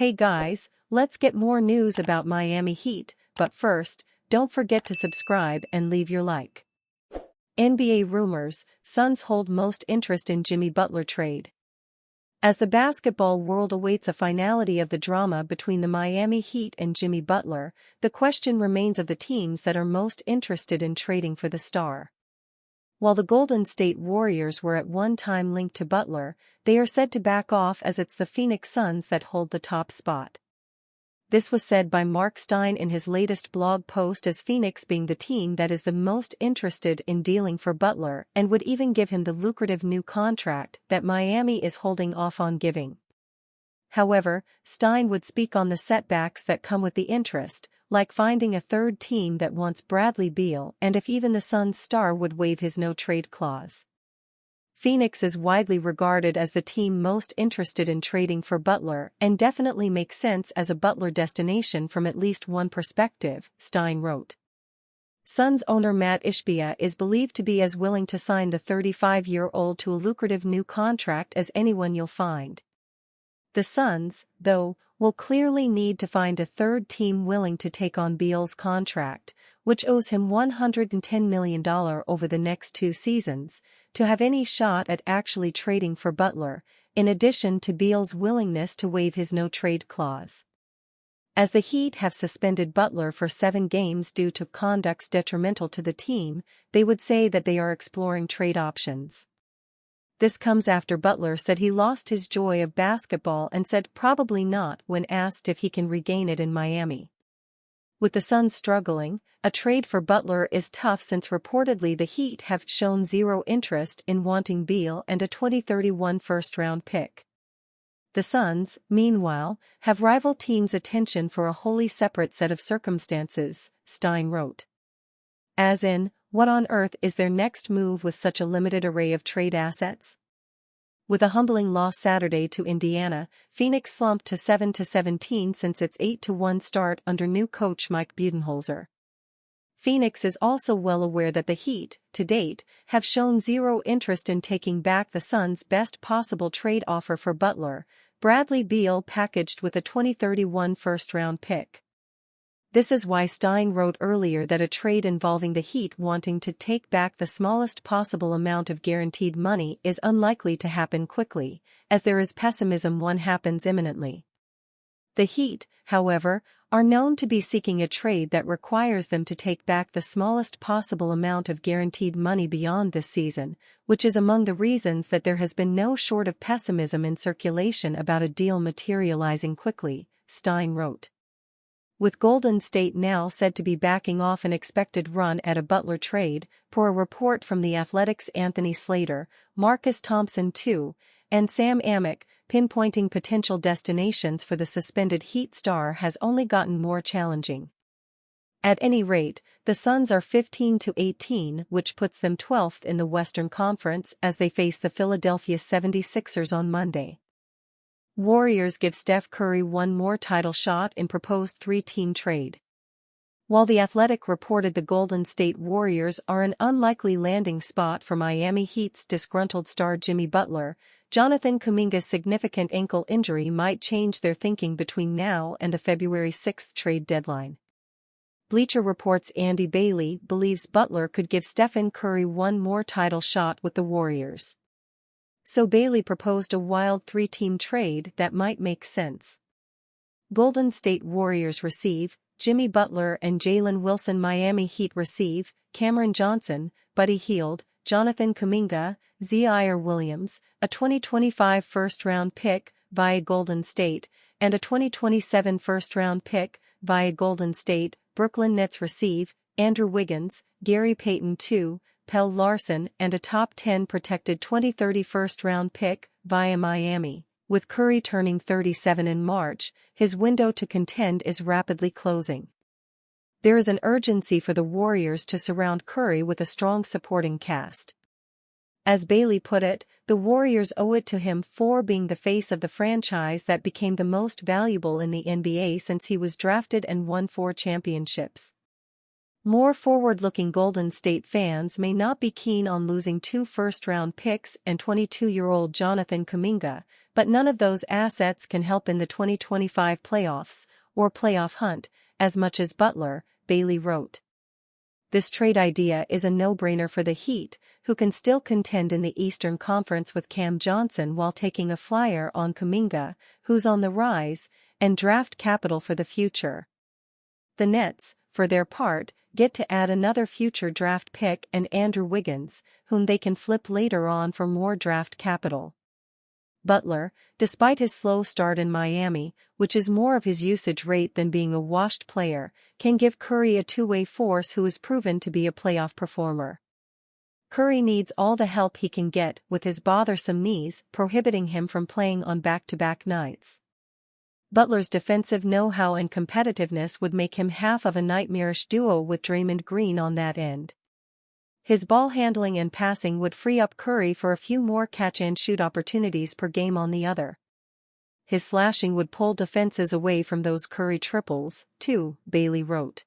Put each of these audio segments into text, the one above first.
Hey guys, let's get more news about Miami Heat, but first, don't forget to subscribe and leave your like. NBA rumors, Suns hold most interest in Jimmy Butler trade. As the basketball world awaits a finality of the drama between the Miami Heat and Jimmy Butler, the question remains of the teams that are most interested in trading for the star. While the Golden State Warriors were at one time linked to Butler, they are said to back off as it's the Phoenix Suns that hold the top spot. This was said by Mark Stein in his latest blog post, as Phoenix being the team that is the most interested in dealing for Butler and would even give him the lucrative new contract that Miami is holding off on giving. However, Stein would speak on the setbacks that come with the interest, like finding a third team that wants Bradley Beal and if even the Suns star would waive his no-trade clause. Phoenix is widely regarded as the team most interested in trading for Butler and definitely makes sense as a Butler destination from at least one perspective, Stein wrote. Suns owner Matt Ishbia is believed to be as willing to sign the 35-year-old to a lucrative new contract as anyone you'll find. The Suns, though, will clearly need to find a third team willing to take on Beal's contract, which owes him $110 million over the next 2 seasons, to have any shot at actually trading for Butler, in addition to Beal's willingness to waive his no-trade clause. As the Heat have suspended Butler for 7 games due to conduct detrimental to the team, they would say that they are exploring trade options. This comes after Butler said he lost his joy of basketball and said probably not when asked if he can regain it in Miami. With the Suns struggling, a trade for Butler is tough since reportedly the Heat have shown zero interest in wanting Beal and a 2031 first-round pick. The Suns, meanwhile, have rival teams' attention for a wholly separate set of circumstances, Stein wrote. As in, what on earth is their next move with such a limited array of trade assets? With a humbling loss Saturday to Indiana, Phoenix slumped to 7-17 since its 8-1 start under new coach Mike Budenholzer. Phoenix is also well aware that the Heat, to date, have shown zero interest in taking back the Suns' best possible trade offer for Butler, Bradley Beal, packaged with a 2031 first-round pick. This is why Stein wrote earlier that a trade involving the Heat wanting to take back the smallest possible amount of guaranteed money is unlikely to happen quickly, as there is pessimism one happens imminently. The Heat, however, are known to be seeking a trade that requires them to take back the smallest possible amount of guaranteed money beyond this season, which is among the reasons that there has been no short of pessimism in circulation about a deal materializing quickly, Stein wrote. With Golden State now said to be backing off an expected run at a Butler trade, per a report from The Athletic's Anthony Slater, Marcus Thompson too, and Sam Amick, pinpointing potential destinations for the suspended Heat star has only gotten more challenging. At any rate, the Suns are 15-18, which puts them 12th in the Western Conference as they face the Philadelphia 76ers on Monday. Warriors give Steph Curry one more title shot in proposed 3-team trade. While The Athletic reported the Golden State Warriors are an unlikely landing spot for Miami Heat's disgruntled star Jimmy Butler, Jonathan Kuminga's significant ankle injury might change their thinking between now and the February 6 trade deadline. Bleacher Report's Andy Bailey believes Butler could give Stephen Curry one more title shot with the Warriors. So Bailey proposed a wild 3-team trade that might make sense. Golden State Warriors receive Jimmy Butler and Jalen Wilson. Miami Heat receive Cameron Johnson, Buddy Hield, Jonathan Kuminga, Zaire Williams, a 2025 first-round pick via Golden State, and a 2027 first-round pick via Golden State. Brooklyn Nets receive Andrew Wiggins, Gary Payton II, Pelle Larsson, and a top 10 protected 2030 first-round pick via Miami. With Curry turning 37 in March, his window to contend is rapidly closing. There is an urgency for the Warriors to surround Curry with a strong supporting cast. As Bailey put it, the Warriors owe it to him for being the face of the franchise that became the most valuable in the NBA since he was drafted and won 4 championships. More forward-looking Golden State fans may not be keen on losing 2 first-round picks and 22-year-old Jonathan Kuminga, but none of those assets can help in the 2025 playoffs, or playoff hunt, as much as Butler, Bailey wrote. This trade idea is a no-brainer for the Heat, who can still contend in the Eastern Conference with Cam Johnson while taking a flyer on Kuminga, who's on the rise, and draft capital for the future. The Nets, for their part, get to add another future draft pick and Andrew Wiggins, whom they can flip later on for more draft capital. Butler, despite his slow start in Miami, which is more of his usage rate than being a washed player, can give Curry a two-way force who is proven to be a playoff performer. Curry needs all the help he can get with his bothersome knees prohibiting him from playing on back-to-back nights. Butler's defensive know-how and competitiveness would make him half of a nightmarish duo with Draymond Green on that end. His ball handling and passing would free up Curry for a few more catch-and-shoot opportunities per game on the other. His slashing would pull defenses away from those Curry triples, too, Bailey wrote.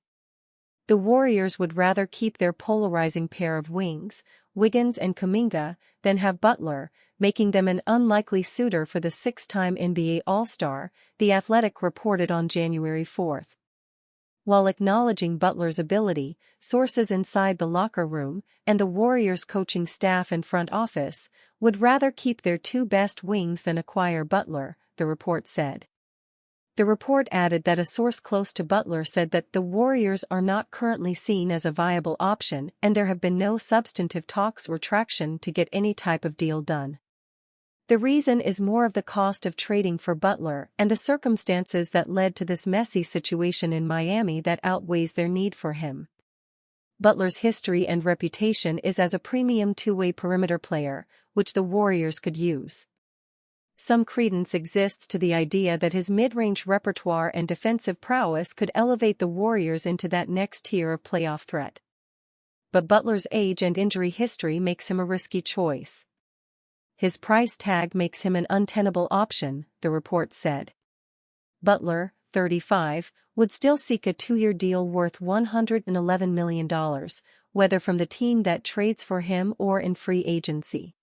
The Warriors would rather keep their polarizing pair of wings, Wiggins and Kuminga, than have Butler, making them an unlikely suitor for the 6-time NBA All-Star, The Athletic reported on January 4. While acknowledging Butler's ability, sources inside the locker room, and the Warriors' coaching staff and front office, would rather keep their two best wings than acquire Butler, the report said. The report added that a source close to Butler said that the Warriors are not currently seen as a viable option and there have been no substantive talks or traction to get any type of deal done. The reason is more of the cost of trading for Butler and the circumstances that led to this messy situation in Miami that outweighs their need for him. Butler's history and reputation is as a premium two-way perimeter player, which the Warriors could use. Some credence exists to the idea that his mid-range repertoire and defensive prowess could elevate the Warriors into that next tier of playoff threat. But Butler's age and injury history makes him a risky choice. His price tag makes him an untenable option, the report said. Butler, 35, would still seek a 2-year deal worth $111 million, whether from the team that trades for him or in free agency.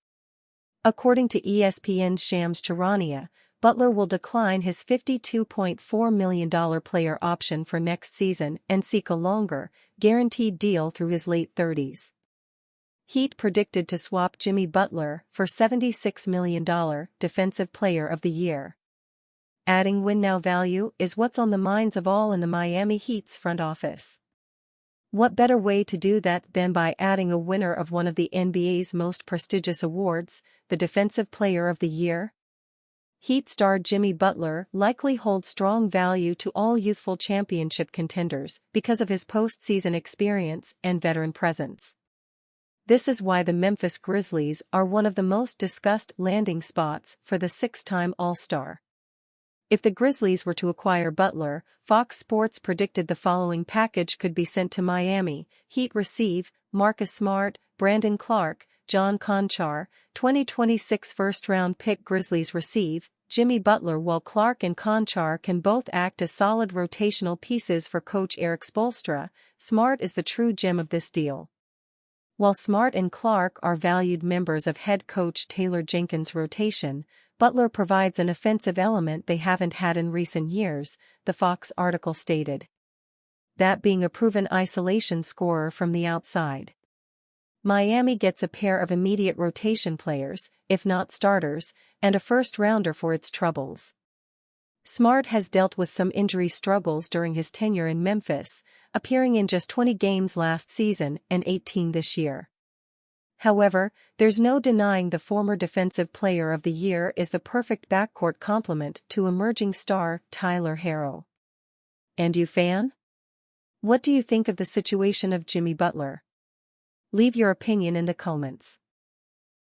According to ESPN's Shams Charania, Butler will decline his $52.4 million player option for next season and seek a longer, guaranteed deal through his late 30s. Heat predicted to swap Jimmy Butler for $76 million Defensive Player of the Year. Adding win-now value is what's on the minds of all in the Miami Heat's front office. What better way to do that than by adding a winner of one of the NBA's most prestigious awards, the Defensive Player of the Year? Heat star Jimmy Butler likely holds strong value to all youthful championship contenders because of his postseason experience and veteran presence. This is why the Memphis Grizzlies are one of the most discussed landing spots for the 6-time All-Star. If the Grizzlies were to acquire Butler, Fox Sports predicted the following package could be sent to Miami: Heat receive Marcus Smart, Brandon Clark, John Konchar, 2026 first-round pick. Grizzlies receive Jimmy Butler, while Clark and Konchar can both act as solid rotational pieces for coach Eric Spoelstra. Smart is the true gem of this deal. While Smart and Clark are valued members of head coach Taylor Jenkins' rotation, Butler provides an offensive element they haven't had in recent years, the Fox article stated. That being a proven isolation scorer from the outside. Miami gets a pair of immediate rotation players, if not starters, and a first-rounder for its troubles. Smart has dealt with some injury struggles during his tenure in Memphis, appearing in just 20 games last season and 18 this year. However, there's no denying the former Defensive Player of the Year is the perfect backcourt complement to emerging star Tyler Herro. And you, fan? What do you think of the situation of Jimmy Butler? Leave your opinion in the comments.